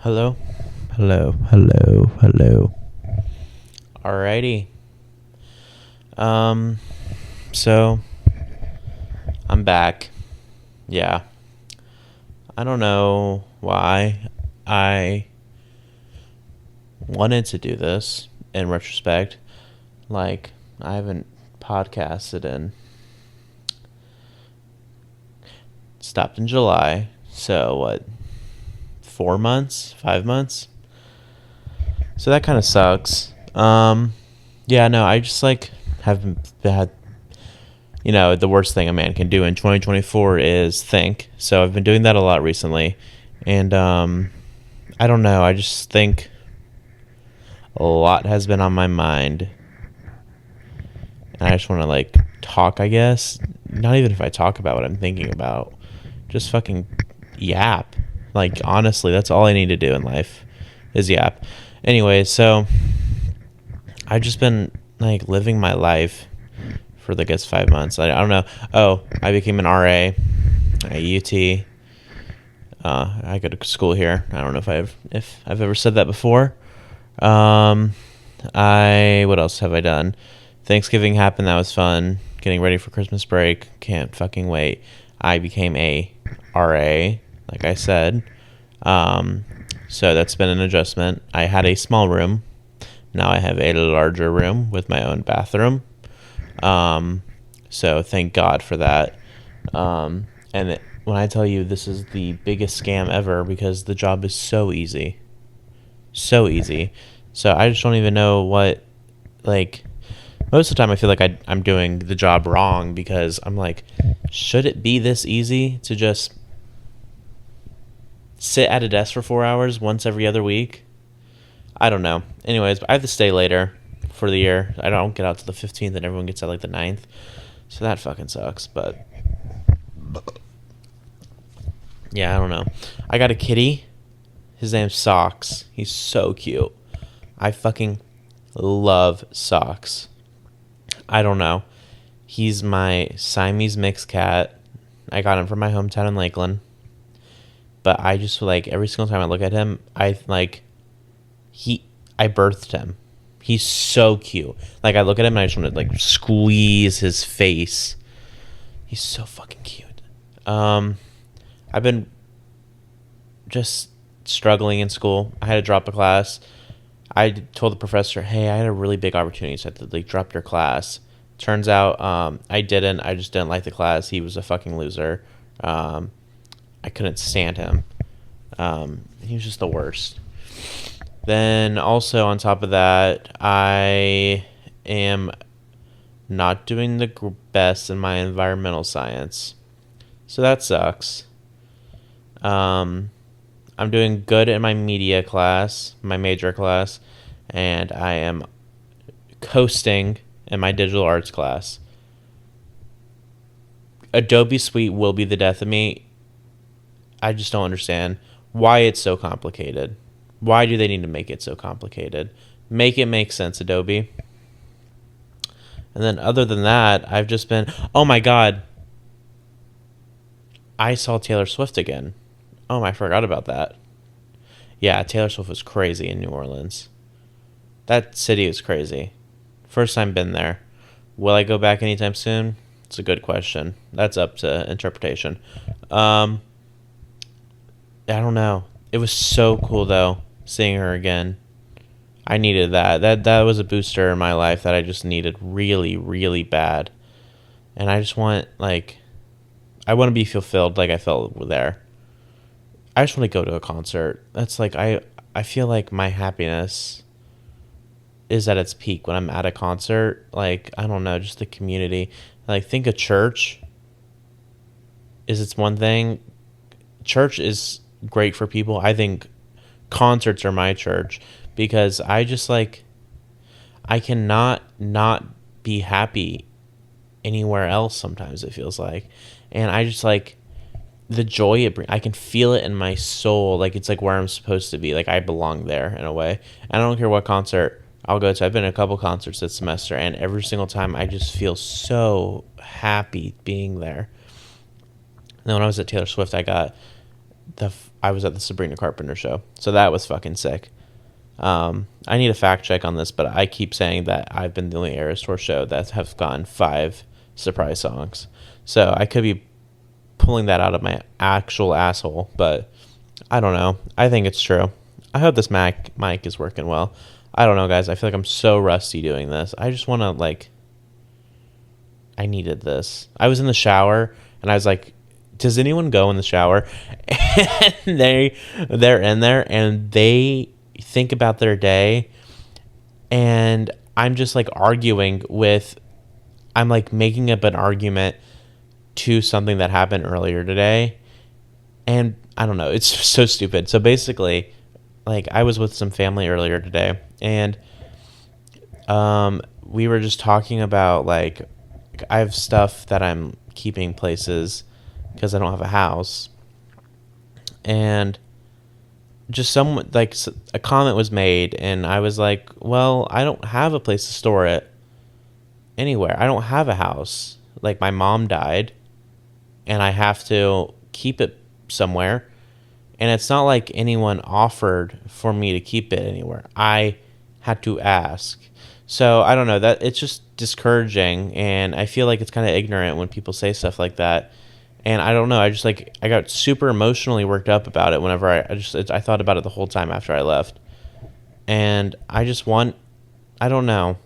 Hello? Hello. Alrighty. Um, so I'm back. Yeah. I don't know why I wanted to do this in retrospect. Like, I haven't podcasted in stopped in July. So what? 4 months? 5 months? So that kind of sucks. Yeah, no, I just haven't had, the worst thing a man can do in 2024 is think. So I've been doing that a lot recently. And I don't know, I just think a lot has been on my mind. And I just want to talk, I guess. Not even if I talk about what I'm thinking about. Just fucking yap. Honestly, that's all I need to do in life is yap. Anyway, so I've just been living my life for 5 months. I don't know. Oh, I became an RA at UT. I go to school here. I don't know if I've ever said that before. What else have I done? Thanksgiving happened. That was fun. Getting ready for Christmas break. Can't fucking wait. I became a RA, like I said. So that's been an adjustment. I had a small room. Now I have a larger room with my own bathroom. So thank God for that. When I tell you this is the biggest scam ever because the job is so easy. So easy. So I just don't even know what, most of the time I feel like I'm doing the job wrong because I'm should it be this easy to just sit at a desk for 4 hours once every other week? I don't know. Anyways, I have to stay later for the year. I don't get out to the 15th and everyone gets out the 9th. So that fucking sucks, but yeah, I don't know. I got a kitty. His name's Socks. He's so cute. I fucking love Socks. I don't know. He's my Siamese mixed cat. I got him from my hometown in Lakeland. But I just every single time I look at him, I birthed him. He's so cute. I look at him and I just want to squeeze his face. He's so fucking cute. I've been just struggling in school. I had to drop a class. I told the professor, hey, I had a really big opportunity, so I had to drop your class. Turns out I didn't. I just didn't like the class. He was a fucking loser. I couldn't stand him. He was just the worst. Then also on top of that, I am not doing the best in my environmental science. So that sucks. I'm doing good in my media class, my major class, and I am coasting in my digital arts class. Adobe Suite will be the death of me. I just don't understand why it's so complicated. Why do they need to make it so complicated? Make it make sense, Adobe. And then other than that, I've just been... Oh my God. I saw Taylor Swift again. Oh, I forgot about that. Yeah, Taylor Swift was crazy in New Orleans. That city is crazy. First time been there. Will I go back anytime soon? It's a good question. That's up to interpretation. I don't know. It was so cool though, seeing her again. I needed that. That was a booster in my life that I just needed really, really bad. And I just want I want to be fulfilled like I felt there. I just want to go to a concert. That's I feel like my happiness is at its peak when I'm at a concert. I don't know, just the community. Think a church is its one thing. Church is great for people. I think concerts are my church because I just I cannot not be happy anywhere else sometimes, it feels like. And I just the joy it brings. I can feel it in my soul. It's where I'm supposed to be. I belong there in a way. And I don't care what concert I'll go to. I've been to a couple concerts this semester, and every single time I just feel so happy being there. And then when I was at Taylor Swift, I got I was at the Sabrina Carpenter show, so that was fucking sick. I need a fact check on this, but I keep saying that I've been the only Eras Tour show that have gotten 5 surprise songs. So I could be pulling that out of my actual asshole, but I don't know. I think it's true. I hope this mic is working well. I don't know, guys. I feel like I'm so rusty doing this. I just want to, like, I needed this. I was in the shower, and I was like, does anyone go in the shower? And they're in there, and they think about their day, and I'm just, like, I'm, like, making up an argument to something that happened earlier today, and I don't know. It's so stupid. So basically, like, I was with some family earlier today, and we were just talking about, like, I have stuff that I'm keeping places because I don't have a house, and just someone, like, a comment was made, and I was like, well, I don't have a place to store it anywhere. I don't have a house. Like, my mom died, and I have to keep it somewhere. And it's not like anyone offered for me to keep it anywhere. I had to ask. So I don't know, that it's just discouraging, and I feel like it's kind of ignorant when people say stuff like that. And I don't know, I got super emotionally worked up about it whenever I thought about it the whole time after I left. And I don't know.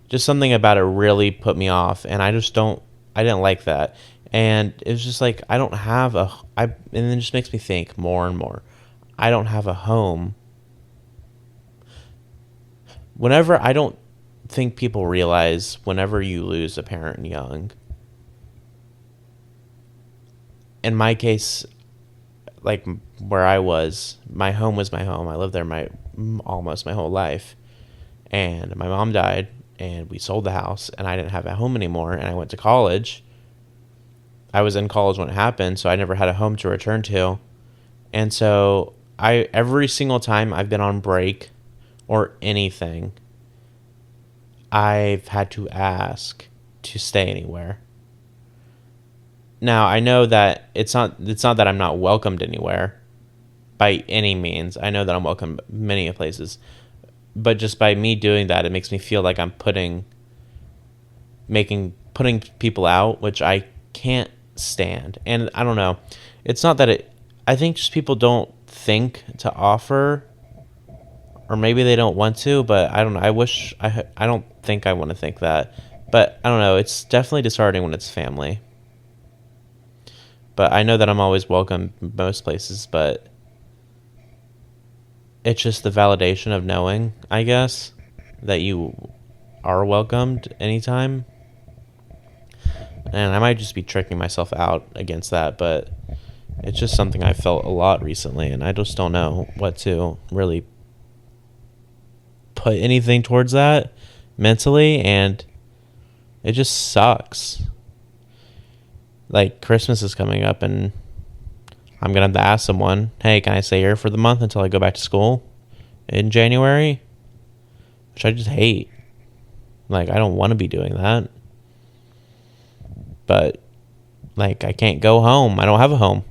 Just something about it really put me off, and I didn't like that. And it was just like, and it just makes me think more and more. I don't have a home. I don't think people realize whenever you lose a parent young, in my case, like where I was, my home was my home. I lived there almost my whole life. And my mom died, and we sold the house, and I didn't have a home anymore, and I went to college. I was in college when it happened, so I never had a home to return to. And so every single time I've been on break or anything, I've had to ask to stay anywhere. Now, I know that it's not that I'm not welcomed anywhere by any means. I know that I'm welcome many places. But just by me doing that, it makes me feel like I'm putting people out, which I can't stand. And I don't know. It's not that I think just people don't think to offer, or maybe they don't want to, but I don't know. I don't think I want to think that. But I don't know. It's definitely disheartening when it's family. But I know that I'm always welcome most places, but it's just the validation of knowing, I guess, that you are welcomed anytime. And I might just be tricking myself out against that, but it's just something I felt a lot recently, and I just don't know what to really put anything towards that mentally, and it just sucks. Like, Christmas is coming up, and I'm going to have to ask someone, hey, can I stay here for the month until I go back to school in January? Which I just hate. Like, I don't want to be doing that. But, like, I can't go home. I don't have a home.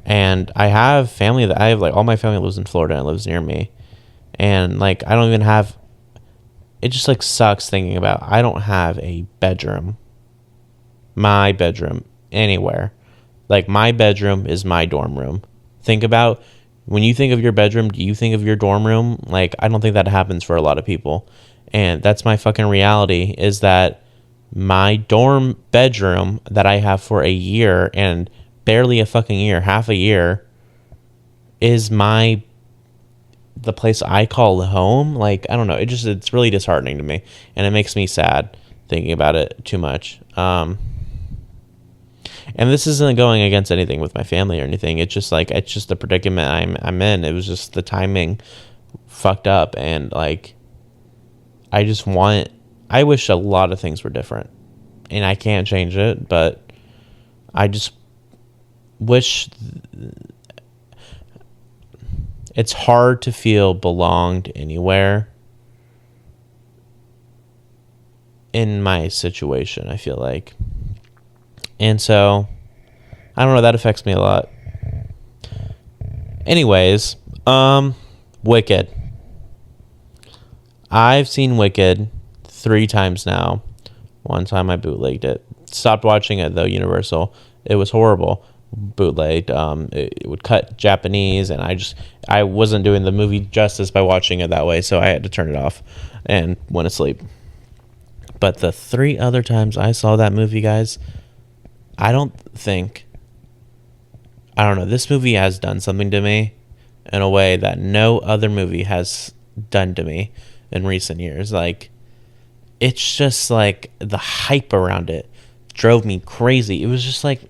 And I have family like, all my family lives in Florida and lives near me. And, like, I don't even have, it just, like, sucks thinking about, I don't have a bedroom. My bedroom anywhere. Like, my bedroom is my dorm room. Think about, when you think of your bedroom, do you think of your dorm room? Like, I don't think that happens for a lot of people. And that's my fucking reality, is that my dorm bedroom that I have for a year, and barely a fucking year, half a year, is the place I call home. Like, I don't know. It's really disheartening to me, and it makes me sad thinking about it too much. And this isn't going against anything with my family or anything. It's just like, it's just the predicament I'm in. It was just the timing fucked up, and like, I wish a lot of things were different, and I can't change it, but I just wish. It's hard to feel belonged anywhere in my situation, I feel like. And so, I don't know, that affects me a lot. Anyways, Wicked. I've seen Wicked 3 times now. One time I bootlegged it. Stopped watching it though, Universal. It was horrible. Bootlegged. It would cut Japanese, and I wasn't doing the movie justice by watching it that way, so I had to turn it off and went to sleep. But the 3 other times I saw that movie, guys, I don't know. This movie has done something to me in a way that no other movie has done to me in recent years. Like, it's just like the hype around it drove me crazy. It was just like,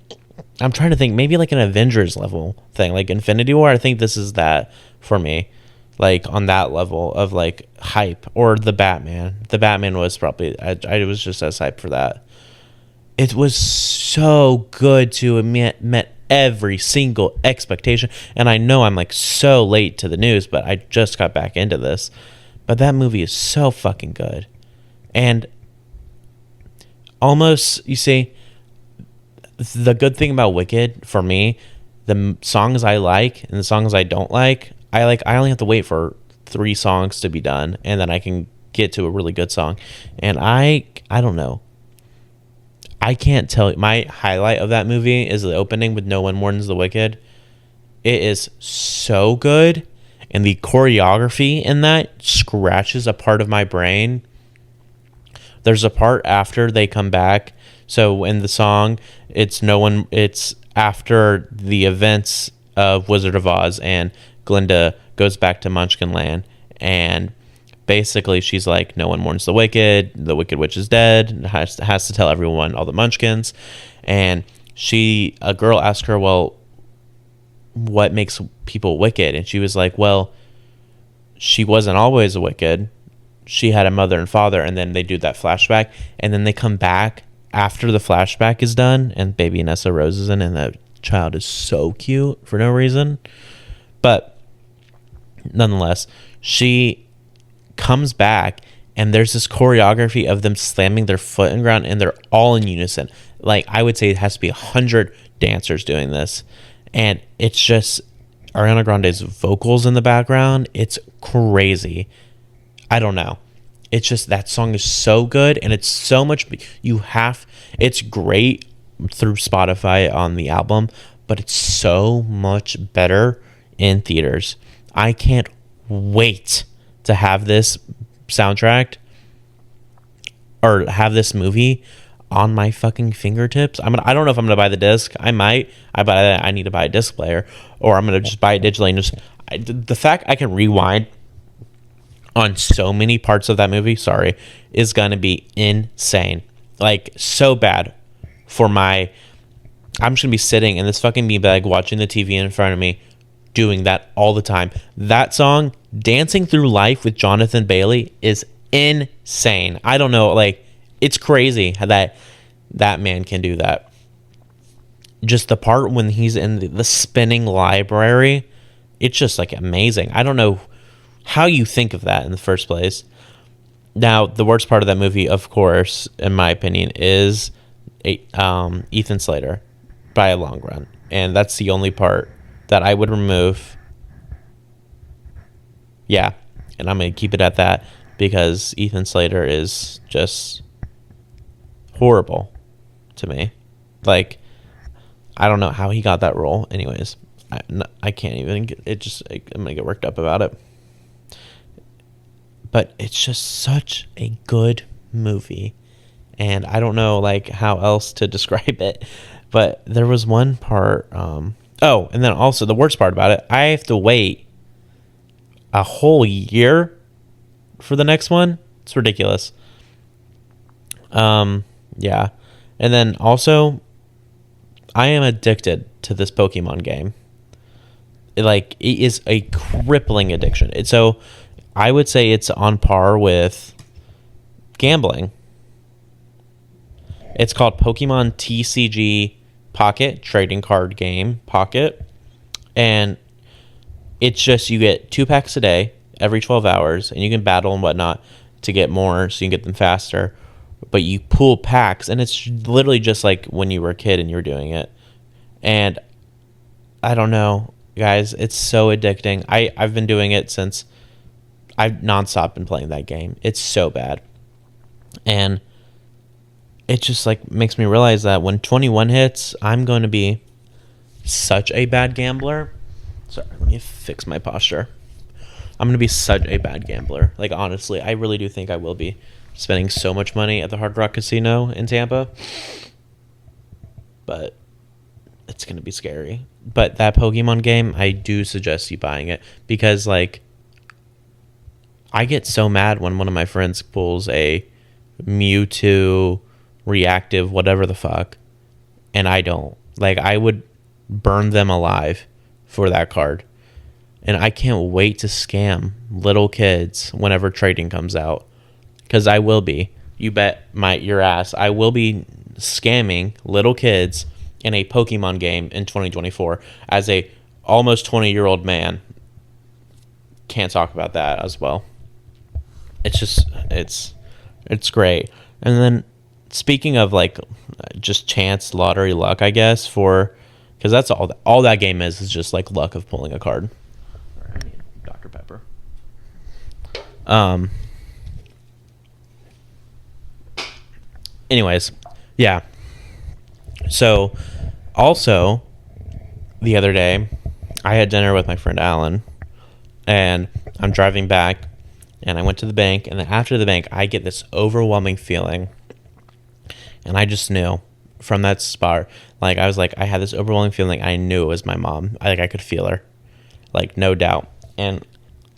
I'm trying to think, maybe like an Avengers level thing, like Infinity War. I think this is that for me, like on that level of like hype. Or the Batman. The Batman was probably, I was just as hyped for that. It was so good to met every single expectation. And I know I'm like so late to the news, but I just got back into this. But that movie is so fucking good. And almost, you see, the good thing about Wicked for me, the songs I like and the songs I don't like, I only have to wait for 3 songs to be done, and then I can get to a really good song. And I don't know. I can't tell you. My highlight of that movie is the opening with No One Mourns the Wicked. It is so good, and the choreography in that scratches a part of my brain. There's a part after they come back. So in the song, it's after the events of Wizard of Oz, and Glinda goes back to Munchkin Land, and basically she's like, no one mourns the Wicked witch is dead, has to tell everyone, all the Munchkins. And a girl asked her, well, what makes people wicked? And she was like, well, she wasn't always a wicked. She had a mother and father. And then they do that flashback, and then they come back after the flashback is done, and baby Nessa Rose is in, and the child is so cute for no reason. But nonetheless, she comes back, and there's this choreography of them slamming their foot in the ground, and they're all in unison. Like, I would say it has to be 100 dancers doing this. And it's just Ariana Grande's vocals in the background. It's crazy. I don't know. It's just, that song is so good, and it's so much, it's great through Spotify on the album, but it's so much better in theaters. I can't wait to have this soundtrack or have this movie on my fucking fingertips. I don't know if I'm gonna buy the disc. I might. I need to buy a disc player, or I'm gonna just buy it digitally. And the fact I can rewind on so many parts of that movie, is gonna be insane. Like, so bad for I'm just gonna be sitting in this fucking beanbag watching the TV in front of me, doing that all the time. That song, Dancing Through Life with Jonathan Bailey, is insane. I don't know, like, it's crazy how that man can do that. Just the part when he's in the spinning library, it's just like amazing. I don't know how you think of that in the first place. Now, the worst part of that movie, of course, in my opinion, is Ethan Slater by a long run. And that's the only part that I would remove. Yeah, and I'm going to keep it at that, because Ethan Slater is just horrible to me. Like, I don't know how he got that role. Anyways, I can't even get it. I'm going to get worked up about it. But it's just such a good movie, and I don't know like how else to describe it. But there was one part. And then also the worst part about it, I have to wait a whole year for the next one. It's ridiculous. Yeah, and then also, I am addicted to this Pokemon game. It is a crippling addiction. So I would say it's on par with gambling. It's called Pokemon TCG Pocket, trading card game Pocket. And it's just, you get 2 packs a day, every 12 hours, and you can battle and whatnot to get more so you can get them faster. But you pull packs, and it's literally just like when you were a kid and you were doing it. And I don't know. guys, it's so addicting. I've been doing it since I've nonstop been playing that game. It's so bad. And it just like makes me realize that when 21 hits, I'm going to be such a bad gambler. Sorry, let me fix my posture. I'm going to be such a bad gambler. Like, honestly, I really do think I will be spending so much money at the Hard Rock Casino in Tampa. But it's going to be scary. But that Pokemon game, I do suggest you buying it. Because, like, I get so mad when one of my friends pulls a Mewtwo reactive, whatever the fuck, and I don't. Like, I would burn them alive for that card. And I can't wait to scam little kids whenever trading comes out. Because I will be. You bet your ass. I will be scamming little kids in a Pokemon game in 2024 as a almost 20-year-old man. Can't talk about that as well. It's just, it's great. And then speaking of like just chance, lottery, luck, I guess, because that's all that game is just like luck of pulling a card. All right, I need Dr. Pepper. Anyways, yeah. So also the other day I had dinner with my friend Alan, and I'm driving back, and I went to the bank, and then after the bank I get this overwhelming feeling, and I just knew from that spot, like I was like, I had this overwhelming feeling. I knew it was my mom. I could feel her, like no doubt. And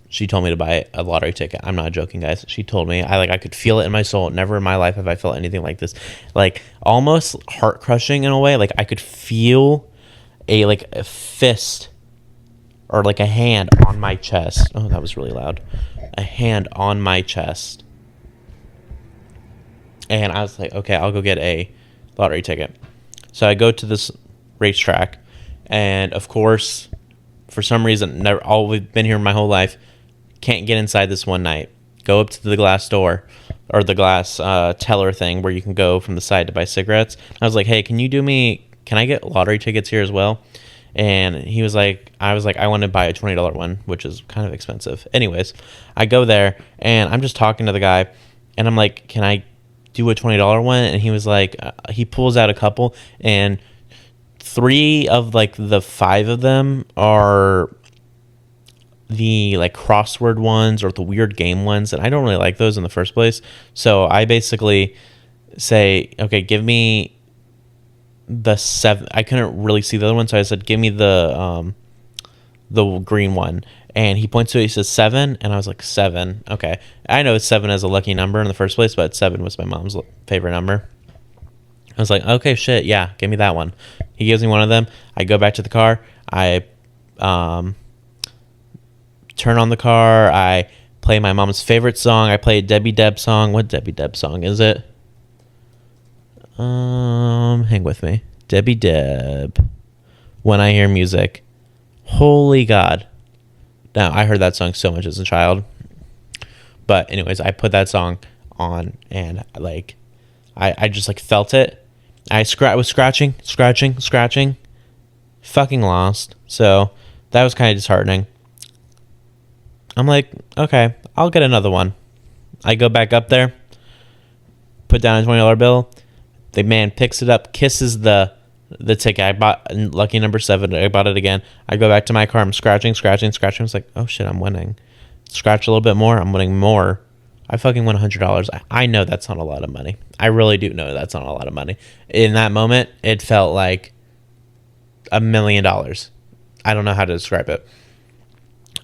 she told me to buy a lottery ticket. I'm not joking, guys. She told me. I could feel it in my soul. Never in my life have I felt anything like this. Like almost heart crushing in a way. Like I could feel a fist or like a hand on my chest. Oh, that was really loud. A hand on my chest. And I was like, okay, I'll go get a lottery ticket. So I go to this racetrack, and of course, for some reason, we've been here my whole life, can't get inside this one night. Go up to the glass door, or the glass teller thing where you can go from the side to buy cigarettes. I was like, hey, can I get lottery tickets here as well? And I was like, I want to buy a $20 one, which is kind of expensive. Anyways, I go there, and I'm just talking to the guy, and I'm like, can I do a $20 one? And he was like, he pulls out a couple, and 3 of like the 5 of them are the like crossword ones or the weird game ones, and I don't really like those in the first place. So I basically say, okay, give me the 7. I couldn't really see the other one, so I said, give me the green one. And he points to it, he says 7, and I was like, 7, okay. I know 7 is a lucky number in the first place, but 7 was my mom's favorite number. I was like, okay, shit, yeah, give me that one. He gives me one of them. I go back to the car. I turn on the car. I play my mom's favorite song. I play a Debbie Deb song. What Debbie Deb song is it? Hang with me. Debbie Deb. When I Hear Music. Holy God. Now, I heard that song so much as a child. But anyways, I put that song on, and like I just like felt it. I was scratching. Fucking lost. So that was kind of disheartening. I'm like, okay, I'll get another one. I go back up there, put down a $20 bill. The man picks it up, kisses the ticket. I bought lucky number 7. I bought it again. I go back to my car. I'm scratching. I was like, oh shit, I'm winning. Scratch a little bit more. I'm winning more. I fucking won $100. I know that's not a lot of money. I really do know that's not a lot of money. In that moment, it felt like $1 million. I don't know how to describe it.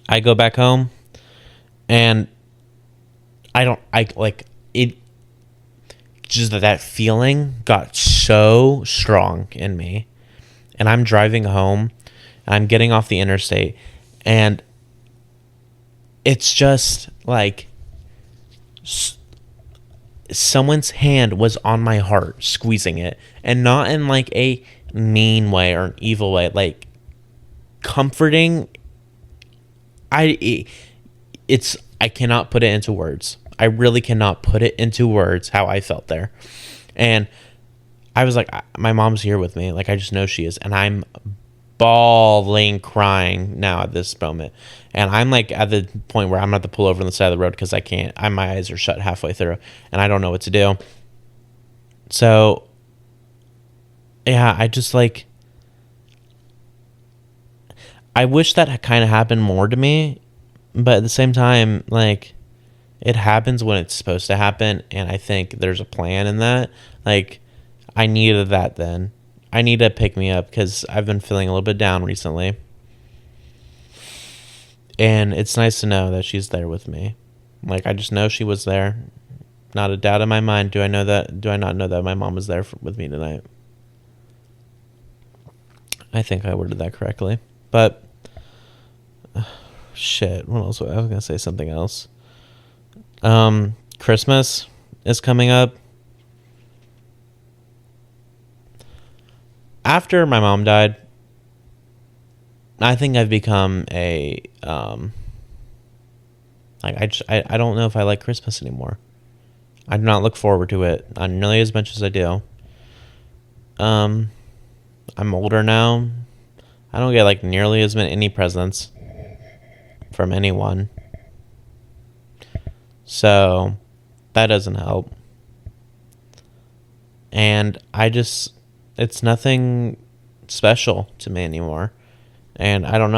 I go back home, and just that feeling got so strong in me. And I'm driving home, and I'm getting off the interstate, and it's just like someone's hand was on my heart, squeezing it, and not in like a mean way or an evil way, like comforting. I cannot put it into words. I really cannot put it into words how I felt there. And I was like, my mom's here with me. Like, I just know she is. And I'm bawling, crying now at this moment. And I'm like at the point where I'm gonna have to pull over on the side of the road because I can't. My eyes are shut halfway through, and I don't know what to do. So, yeah, I just like. I wish that kind of happened more to me, but at the same time, like, it happens when it's supposed to happen, and I think there's a plan in that. Like, I needed that then. I need to pick me up because I've been feeling a little bit down recently. And it's nice to know that she's there with me. Like, I just know she was there. Not a doubt in my mind. Do I know that? Do I not know that my mom was there with me tonight? I think I worded that correctly. But, shit. What else? I was going to say something else. Christmas is coming up. After my mom died, I think I've become a like I don't know if I like Christmas anymore. I do not look forward to it nearly as much as I do. I'm older now. I don't get like nearly as many presents from anyone. So that doesn't help. And it's nothing special to me anymore. And I don't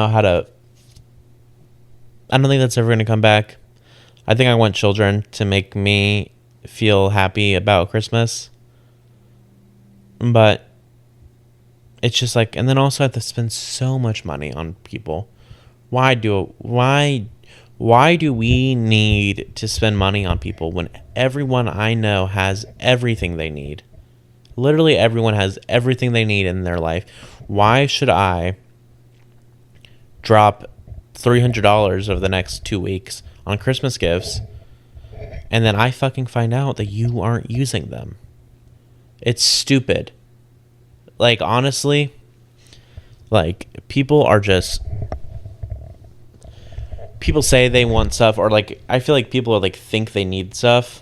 think that's ever going to come back. I think I want children to make me feel happy about Christmas. But it's just like, and then also I have to spend so much money on people. Why do we need to spend money on people when everyone I know has everything they need? Literally everyone has everything they need in their life. Why should I drop $300 over the next 2 weeks on Christmas gifts and then I fucking find out that you aren't using them? It's stupid. Like, honestly, like, people say they want stuff, or like, I feel like people are like think they need stuff.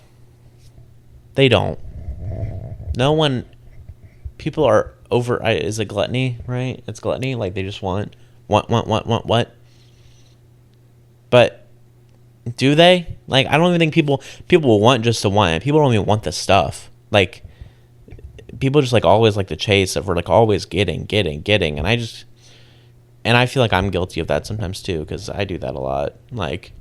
They don't. People are over, is it gluttony, right? It's gluttony. Like, they just want. But do they? Like, I don't even think people will want just to want it. People don't even want the stuff. Like, people just like always like the chase of we're like always getting. And I feel like I'm guilty of that sometimes too, because I do that a lot. Like,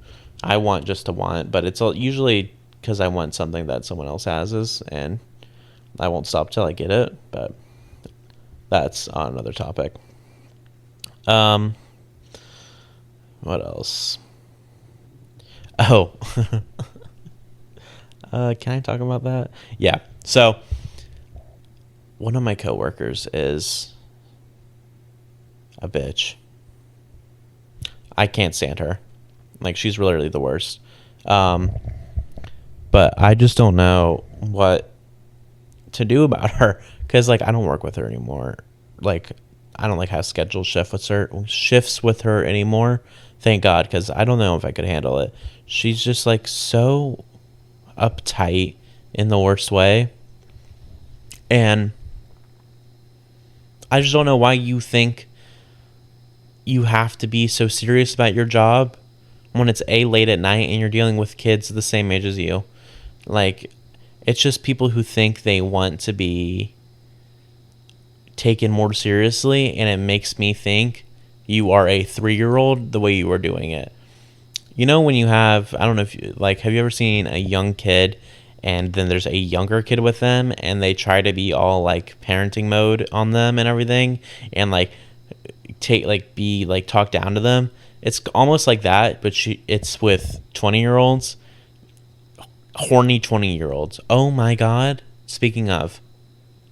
I want just to want, but it's usually because I want something that someone else has, and I won't stop till I get it. But that's on another topic. What else? Oh, can I talk about that? Yeah. So, one of my coworkers is a bitch. I can't stand her. Like, she's literally the worst. But I just don't know what to do about her, because like I don't work with her anymore. Like, I don't like have scheduled shifts with her anymore. Thank God, because I don't know if I could handle it. She's just like so uptight in the worst way. And I just don't know why you think you have to be so serious about your job when it's late at night and you're dealing with kids the same age as you. Like, it's just people who think they want to be taken more seriously, and it makes me think you are a 3-year-old the way you are doing it. You know, when you have, I don't know if you, like, have you ever seen a young kid and then there's a younger kid with them and they try to be all like parenting mode on them and everything, and like talk down to them? It's almost like that, but it's with 20-year-olds, horny 20-year-olds. Oh my God. Speaking of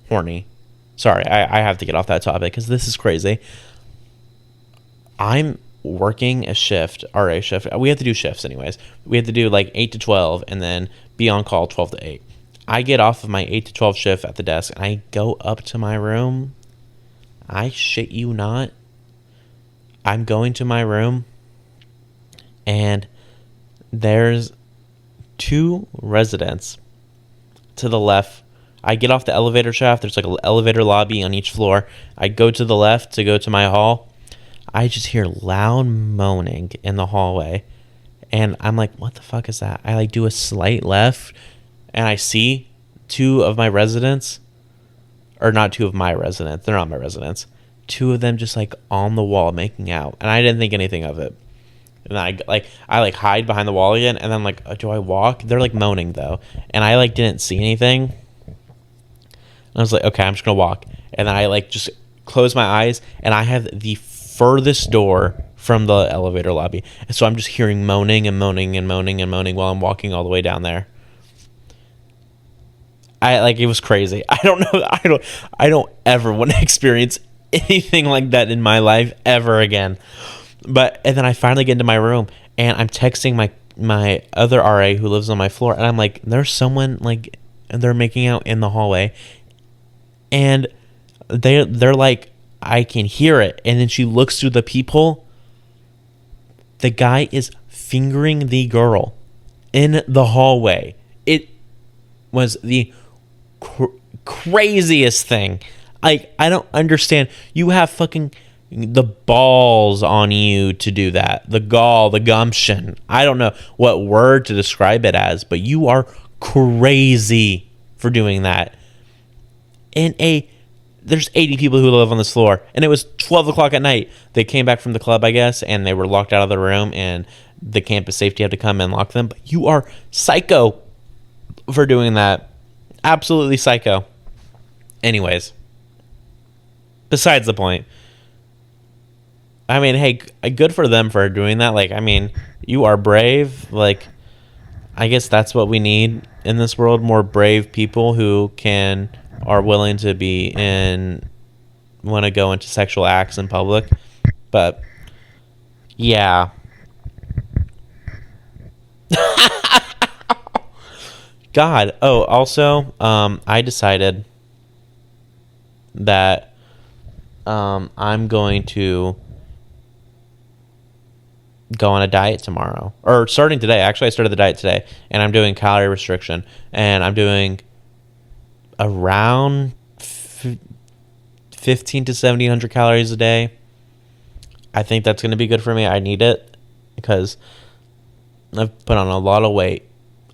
horny, sorry, I have to get off that topic because this is crazy. I'm working a shift, RA shift. We have to do shifts anyways. We have to do like 8 to 12 and then be on call 12 to 8. I get off of my 8 to 12 shift at the desk and I go up to my room. I shit you not. I'm going to my room and there's 2 residents to the left I get off the elevator shaft. There's like an elevator lobby on each floor. I go to the left to go to my hall. I just hear loud moaning in the hallway. And I'm like, what the fuck is that? I like do a slight left and I see two of my residents, or not two of my residents. They're not my residents. Two of them just like on the wall making out. And I didn't think anything of it. And I hide behind the wall again. And then I'm like, do I walk? They're like moaning though. And I like didn't see anything. I was like, okay, I'm just going to walk. And then I like just close my eyes and I have the furthest door from the elevator lobby. And so I'm just hearing moaning and moaning and moaning and moaning while I'm walking all the way down there. It was crazy. I don't know. I don't ever want to experience anything like that in my life ever again. And then I finally get into my room and I'm texting my other RA who lives on my floor. And I'm like, there's someone like, they're making out in the hallway. And they're like, I can hear it. And then she looks through the peephole. The guy is fingering the girl in the hallway. It was the craziest thing. Like, I don't understand. You have fucking the balls on you to do that. The gall, the gumption. I don't know what word to describe it as, but you are crazy for doing that. There's 80 people who live on this floor, and it was 12 o'clock at night. They came back from the club, I guess, and they were locked out of the room, and the campus safety had to come and lock them. But you are psycho for doing that. Absolutely psycho. Anyways, besides the point. I mean, hey, good for them for doing that. Like, I mean, you are brave. Like, I guess that's what we need in this world. More brave people who are willing to want to go into sexual acts in public. But yeah. God. Oh, also, I decided that I'm going to go on a diet tomorrow, or starting today. Actually, I started the diet today, and I'm doing calorie restriction, and I'm doing around 15 to 1700 calories a day. I think that's going to be good for me. I need it because I've put on a lot of weight.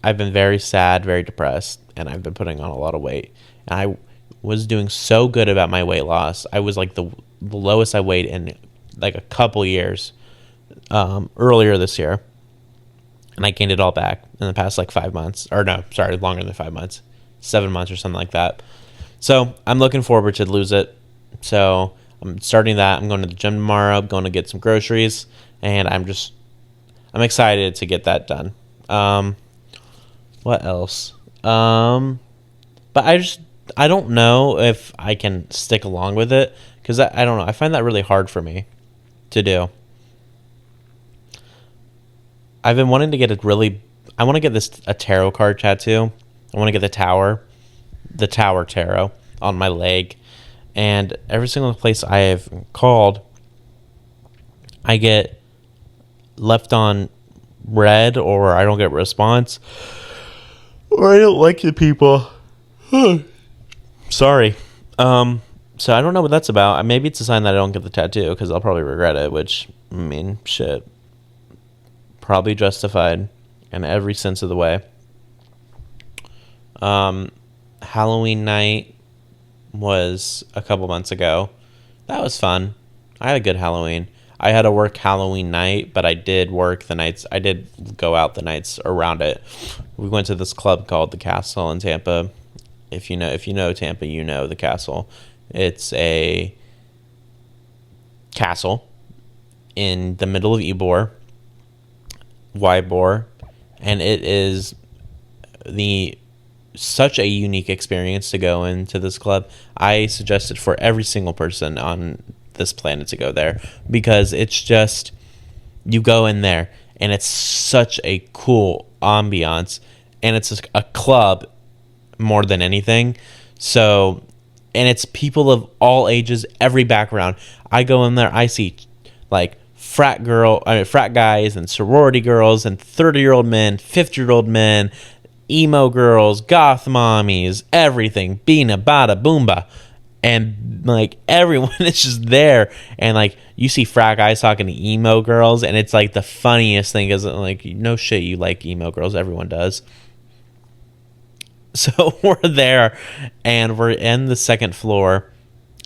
I've been very sad, very depressed, and I've been putting on a lot of weight. And I was doing so good about my weight loss. I was like the lowest I weighed in like a couple years earlier this year. And I gained it all back in the past like 5 months. Or no, sorry, longer than 5 months. 7 months or something like that. So I'm looking forward to lose it. So I'm starting that. I'm going to the gym tomorrow. I'm going to get some groceries. And I'm excited to get that done. What else? But I don't know if I can stick along with it. Because I don't know. I find that really hard for me to do. I've been wanting to get I want to get a tarot card tattoo. I want to get the tower tarot on my leg. And every single place I have called, I get left on red, or I don't get a response, or I don't like the people. Sorry. So I don't know what that's about. Maybe it's a sign that I don't get the tattoo, because I'll probably regret it, which, I mean, shit. Probably justified in every sense of the way. Halloween night was a couple months ago. That was fun. I had a good Halloween. I had to work Halloween night, but I did work the nights. I did go out the nights around it. We went to this club called the Castle in Tampa. If you know Tampa, you know the Castle. It's a castle in the middle of Ybor, and it is such a unique experience to go into this club. I suggest it for every single person on this planet to go there, because it's just, you go in there and it's such a cool ambiance, and it's a club more than anything. So, and it's people of all ages, every background. I go in there, I see like frat guys and sorority girls and 30-year-old men, 50-year-old men, emo girls, goth mommies, everything, bina, bada, boomba. And like everyone is just there, and like you see frat guys talking to emo girls, and it's like the funniest thing is like, no shit, you like emo girls, everyone does. So we're there, and we're in the second floor,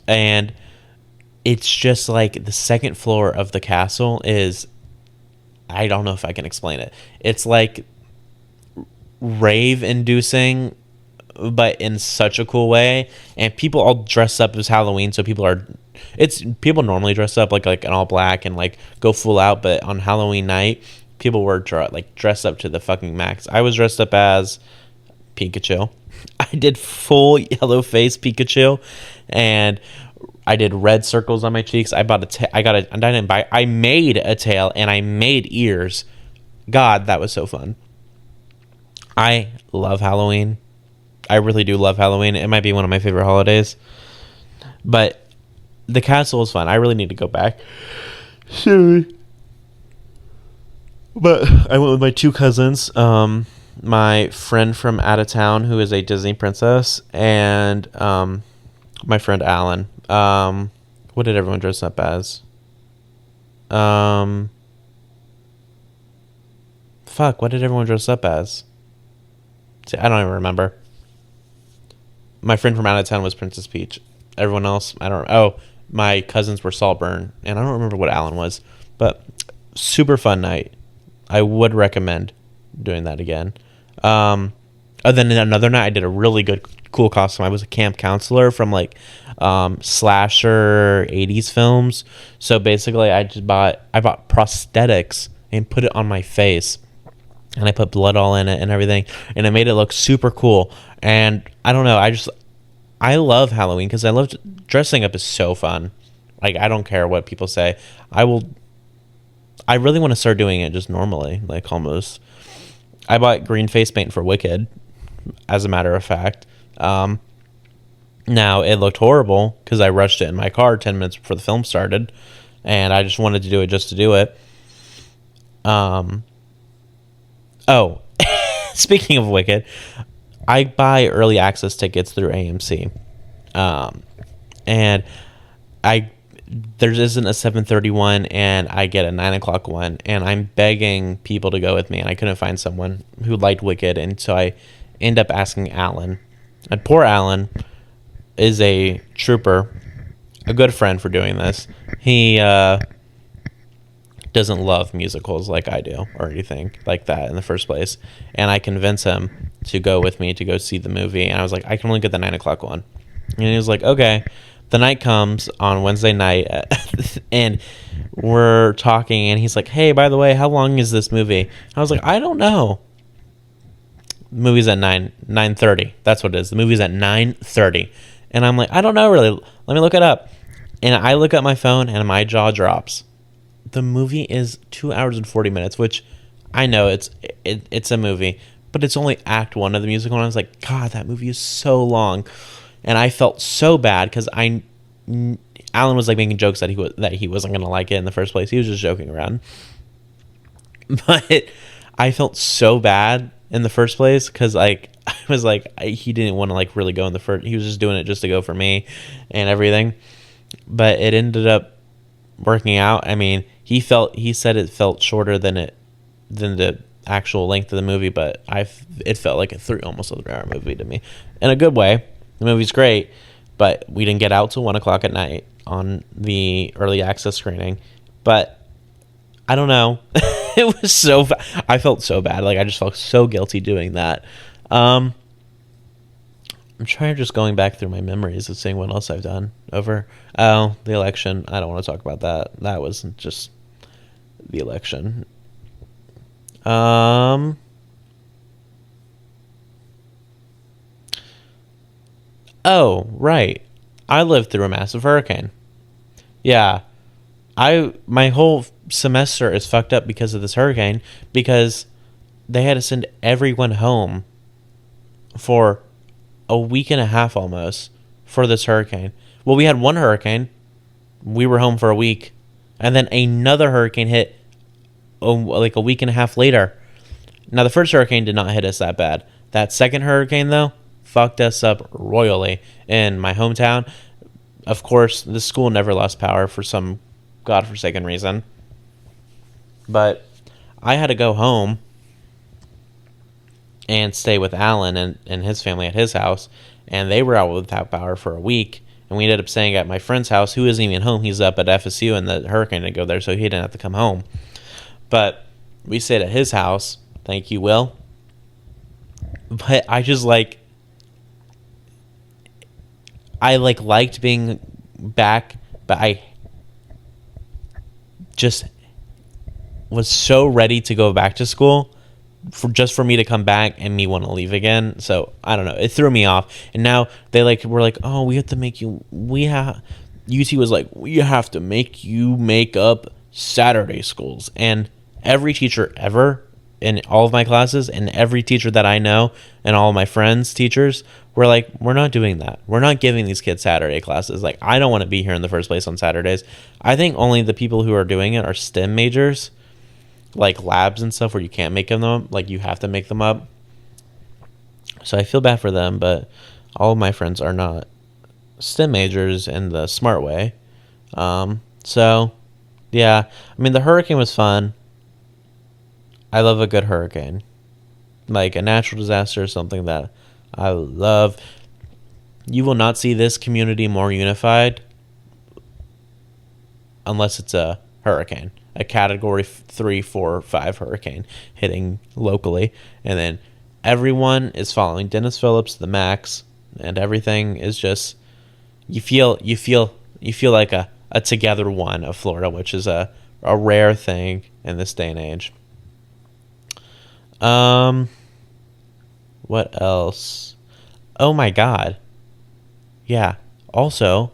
and it's just like the second floor of the castle is, I don't know if I can explain it. It's like rave inducing, but in such a cool way, and people all dress up as Halloween. So people normally dress up like in all black and like go full out, but on Halloween night, people were dressed up to the fucking max. I was dressed up as Pikachu. I did full yellow face Pikachu, and I did red circles on my cheeks. I made a tail, and I made ears. God, that was so fun. I love Halloween. I really do love Halloween. It might be one of my favorite holidays. But the castle is fun. I really need to go back. Sorry. But I went with my two cousins. My friend from out of town who is a Disney princess. And my friend Alan. What did everyone dress up as? What did everyone dress up as? See, I don't even remember. My friend from out of town was Princess Peach. Everyone else, I don't know. Oh, my cousins were Saltburn, and I don't remember what Alan was. But super fun night. I would recommend doing that again. Then another night, I did a really cool costume. I was a camp counselor from like slasher 80s films. So basically, I bought prosthetics and put it on my face. And I put blood all in it and everything, and it made it look super cool. And I don't know, I love Halloween because I love dressing up is so fun. Like, I don't care what people say. I really want to start doing it just normally, like almost. I bought green face paint for Wicked, as a matter of fact. Now it looked horrible because I rushed it in my car 10 minutes before the film started, and I just wanted to do it just to do it. Oh, speaking of Wicked, I buy early access tickets through AMC, and there isn't a 7:30 one, and I get a 9 o'clock one, and I'm begging people to go with me, and I couldn't find someone who liked Wicked, and so I end up asking Alan. And poor Alan is a trooper, a good friend for doing this. He doesn't love musicals like I do or anything like that in the first place, and I convince him to go with me to go see the movie, and I was like, I can only get the 9 o'clock one, and he was like, okay. The night comes on Wednesday night, and we're talking, and he's like, hey, by the way, how long is this movie? I was like, I don't know. The movie's at 9:30. That's what it is. The movie's at 9:30, and I'm like, I don't know really. Let me look it up, and I look at my phone, and my jaw drops. The movie is 2 hours and 40 minutes, which I know it's a movie, but it's only act one of the musical. And I was like, God, that movie is so long. And I felt so bad because Alan was like making jokes that he wasn't going to like it in the first place. He was just joking around. But I felt so bad in the first place because like I was like, he didn't want to like really go in the first. He was just doing it just to go for me and everything. But it ended up working out. I mean, he said it felt shorter than the actual length of the movie, but it felt like almost a 3-hour movie to me in a good way. The movie's great, but we didn't get out till 1 o'clock at night on the early access screening. But I don't know. It was I felt so bad. Like, I just felt so guilty doing that. I'm trying just going back through my memories of seeing what else I've done over. Oh, the election. I don't want to talk about that. That was just the election. Oh, right. I lived through a massive hurricane. Yeah. My whole semester is fucked up because of this hurricane, because they had to send everyone home for a week and a half almost for this hurricane. Well, we had one hurricane. We were home for a week. And then another hurricane hit like a week and a half later. Now, the first hurricane did not hit us that bad. That second hurricane, though, fucked us up royally in my hometown. Of course, the school never lost power for some godforsaken reason. But I had to go home and stay with Alan and his family at his house. And they were out without power for a week. And we ended up staying at my friend's house, who isn't even home. He's up at FSU, and the hurricane didn't go there, so he didn't have to come home. But we stayed at his house. Thank you, Will. But I just liked being back, but I just was so ready to go back to school for me to come back and me want to leave again. So I don't know, it threw me off. And now they were like, oh, we have to make you, UT was like, we have to make you make up Saturday schools. And every teacher ever in all of my classes, and every teacher that I know and all of my friends' teachers were like, we're not doing that. We're not giving these kids Saturday classes. Like, I don't want to be here in the first place on Saturdays. I think only the people who are doing it are STEM majors, like labs and stuff where you can't make them up. Like, you have to make them up. So I feel bad for them, but all of my friends are not STEM majors in the smart way. So, yeah. I mean, the hurricane was fun. I love a good hurricane. Like, a natural disaster is something that I love. You will not see this community more unified unless it's a hurricane. A category 3, 4, 5 hurricane hitting locally. And then everyone is following Dennis Phillips to the max. And everything is just... You feel like a together one of Florida, which is a rare thing in this day and age. What else? Oh my God. Yeah. Also,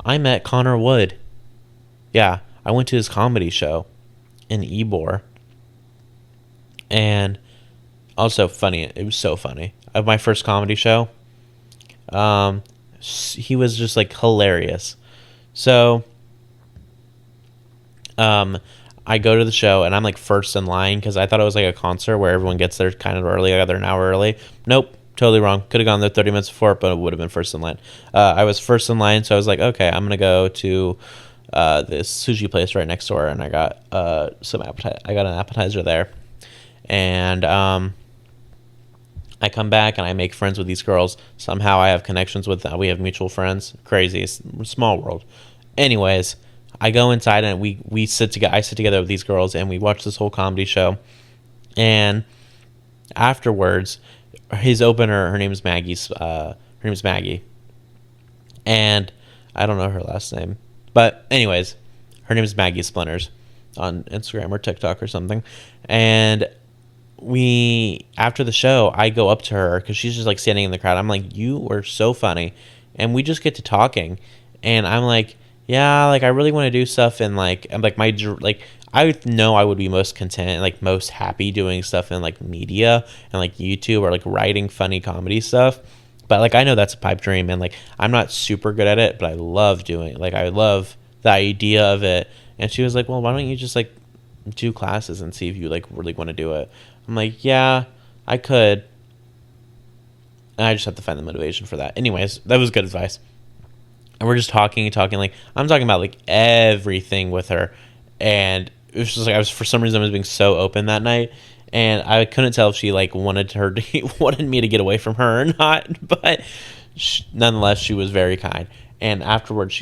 I met Connor Wood. Yeah, I went to his comedy show in Ybor. And also funny. It was so funny. Of my first comedy show. He was just like hilarious. So, I go to the show and I'm like first in line because I thought it was like a concert where everyone gets there kind of early. I got there an hour early. Nope, totally wrong. Could have gone there 30 minutes before, but it would have been first in line. I was first in line, so I was like, okay, I'm gonna go to this sushi place right next door, and I got I got an appetizer there, and I come back and I make friends with these girls. Somehow I have connections with them. We have mutual friends. Crazy, small world. Anyways. I go inside and we sit together. I sit together with these girls and we watch this whole comedy show. And afterwards, his opener, her name is Maggie. And I don't know her last name, but anyways, her name is Maggie Splinters on Instagram or TikTok or something. And after the show, I go up to her because she's just like standing in the crowd. I'm like, you were so funny, and we just get to talking, and I'm like. Yeah, like I really want to do stuff in like I'm like I know I would be most content and like most happy doing stuff in like media and like YouTube or like writing funny comedy stuff. But like I know that's a pipe dream and like I'm not super good at it, but I love doing it. Like I love the idea of it. And she was like, "Well, why don't you just like do classes and see if you like really want to do it?" I'm like, "Yeah, I could." And I just have to find the motivation for that. Anyways, that was good advice. And we're just talking. Like I'm talking about like everything with her, and it was just like for some reason I was being so open that night, and I couldn't tell if she like wanted me to get away from her or not. But nonetheless, she was very kind. And afterwards,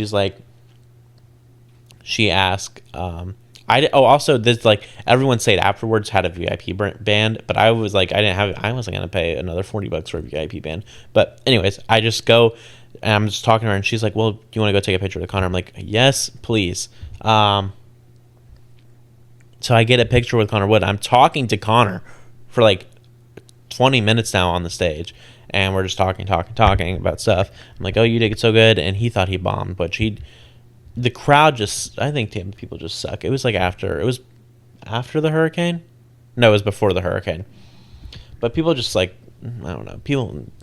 she asked, also this like everyone said afterwards had a VIP band, but I was like I wasn't gonna pay another $40 for a VIP band. But anyways, I just go. And I'm just talking to her, and she's like, well, do you want to go take a picture with Connor? I'm like, yes, please. So I get a picture with Connor Wood. I'm talking to Connor for like 20 minutes now on the stage, and we're just talking about stuff. I'm like, oh, you did it so good, and he thought he bombed, but the crowd just, I think Tampa people just suck. It was like after the hurricane? No, it was before the hurricane. But people just like, I don't know.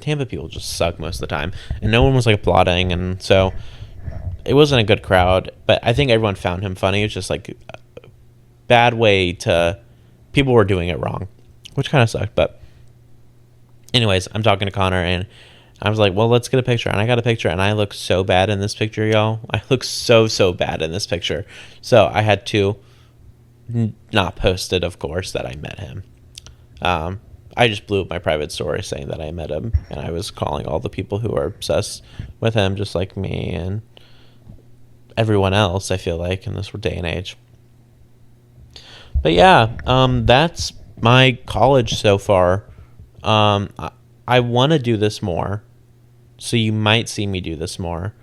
Tampa people just suck most of the time, and no one was like applauding, and so it wasn't a good crowd. But I think everyone found him funny. It was just like a bad way to. People were doing it wrong, which kind of sucked. But Anyways, I'm talking to Connor, and I was like, well, let's get a picture. And I got a picture, and I look so bad in this picture, y'all. I look so bad in this picture. So I had to not post it, of course, that I met him. I just blew up my private story saying that I met him, and I was calling all the people who are obsessed with him, just like me and everyone else, I feel like, in this day and age. But yeah, that's my college so far. I want to do this more, so you might see me do this more.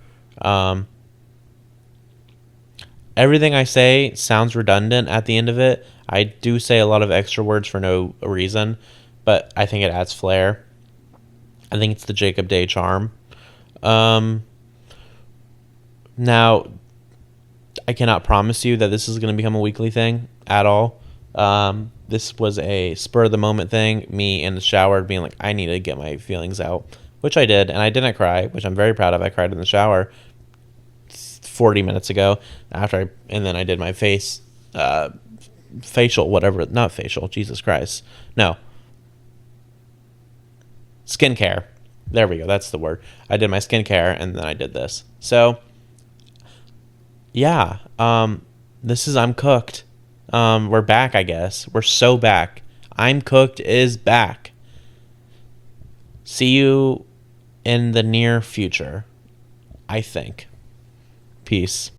Everything I say sounds redundant at the end of it. I do say a lot of extra words for no reason, but I think it adds flair. I think it's the Jacob Day charm. Now, I cannot promise you that this is going to become a weekly thing at all. This was a spur of the moment thing, me in the shower being like, I need to get my feelings out, which I did, and I didn't cry, which I'm very proud of. I cried in the shower 40 minutes ago and then I did my facial, whatever, not facial, Jesus Christ. No. Skincare. There we go. That's the word. I did my skincare and then I did this. So, yeah. I'm cooked. We're back, I guess. We're so back. I'm cooked is back. See you in the near future, I think. Peace.